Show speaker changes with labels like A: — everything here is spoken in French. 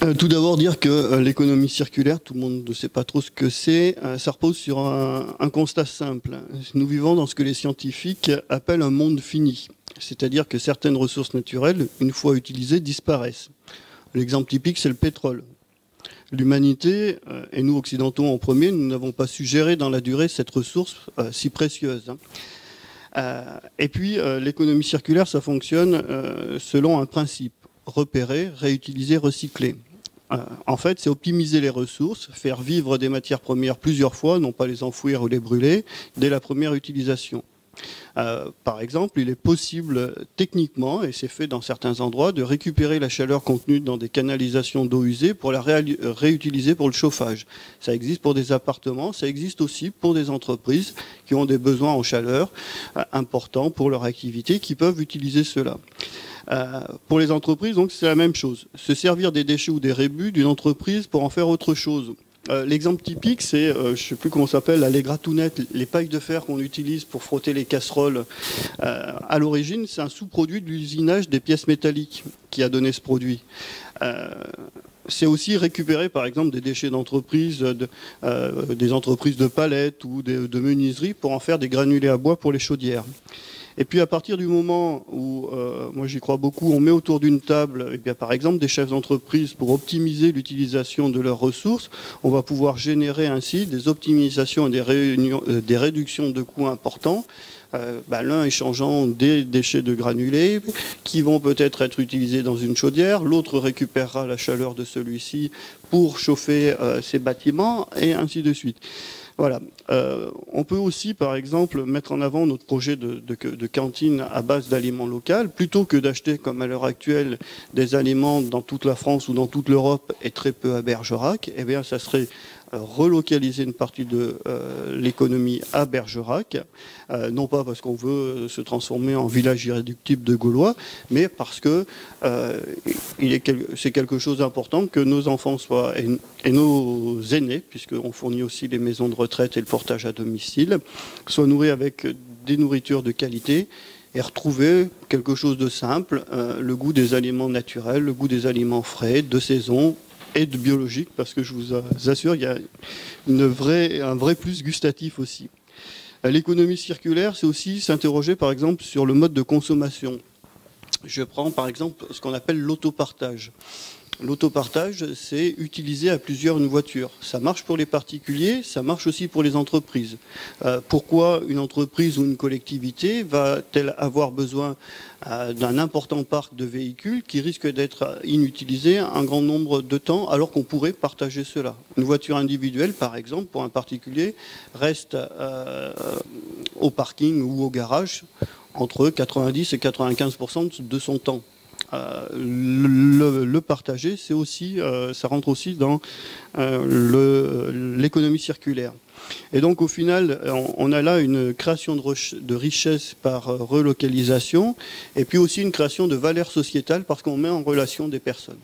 A: Tout d'abord dire que l'économie circulaire, tout le monde ne sait pas trop ce que c'est, ça repose sur un constat simple. Nous vivons dans ce que les scientifiques appellent un monde fini, c'est-à-dire que certaines ressources naturelles, une fois utilisées, disparaissent. L'exemple typique, c'est le pétrole. L'humanité, et nous occidentaux en premier, nous n'avons pas su gérer dans la durée cette ressource si précieuse. Et puis, l'économie circulaire, ça fonctionne selon un principe: repérer, réutiliser, recycler. En fait, c'est optimiser les ressources, faire vivre des matières premières plusieurs fois, non pas les enfouir ou les brûler, dès la première utilisation. Par exemple, il est possible techniquement, et c'est fait dans certains endroits, de récupérer la chaleur contenue dans des canalisations d'eau usée pour la réutiliser pour le chauffage. Ça existe pour des appartements, ça existe aussi pour des entreprises qui ont des besoins en chaleur importants pour leur activité, qui peuvent utiliser cela. Pour les entreprises, donc, c'est la même chose. Se servir des déchets ou des rébus d'une entreprise pour en faire autre chose. L'exemple typique, c'est, je ne sais plus comment ça s'appelle, les gratounettes, les pailles de fer qu'on utilise pour frotter les casseroles. À l'origine, c'est un sous-produit de l'usinage des pièces métalliques qui a donné ce produit. C'est aussi récupérer, par exemple, des déchets d'entreprise, des entreprises de palettes ou de menuiserie pour en faire des granulés à bois pour les chaudières. Et puis à partir du moment où, moi j'y crois beaucoup, on met autour d'une table, eh bien, par exemple, des chefs d'entreprise pour optimiser l'utilisation de leurs ressources, on va pouvoir générer ainsi des optimisations et des réductions de coûts importants. L'un échangeant des déchets de granulés qui vont peut-être être utilisés dans une chaudière, l'autre récupérera la chaleur de celui-ci pour chauffer ses bâtiments, et ainsi de suite. Voilà. On peut aussi, par exemple, mettre en avant notre projet de cantine à base d'aliments locaux. Plutôt que d'acheter, comme à l'heure actuelle, des aliments dans toute la France ou dans toute l'Europe et très peu à Bergerac, eh bien, ça serait relocaliser une partie de l'économie à Bergerac, non pas parce qu'on veut se transformer en village irréductible de Gaulois, mais parce que c'est quelque chose d'important que nos enfants soient, et nos aînés, puisqu'on fournit aussi les maisons de retraite et le portage à domicile, soient nourris avec des nourritures de qualité et retrouver quelque chose de simple, le goût des aliments naturels, le goût des aliments frais, de saison, et de biologique, parce que je vous assure, il y a un vrai plus gustatif aussi. L'économie circulaire, c'est aussi s'interroger, par exemple, sur le mode de consommation. Je prends, par exemple, ce qu'on appelle l'autopartage. L'autopartage, c'est utiliser à plusieurs une voiture. Ça marche pour les particuliers, ça marche aussi pour les entreprises. Pourquoi une entreprise ou une collectivité va-t-elle avoir besoin d'un important parc de véhicules qui risque d'être inutilisé un grand nombre de temps, alors qu'on pourrait partager cela? Une voiture individuelle, par exemple, pour un particulier, reste au parking ou au garage entre 90 et 95% de son temps. Le partager, c'est aussi, ça rentre aussi dans l'économie circulaire. Et donc au final, on a là une création de richesse par relocalisation, et puis aussi une création de valeur sociétale parce qu'on met en relation des personnes.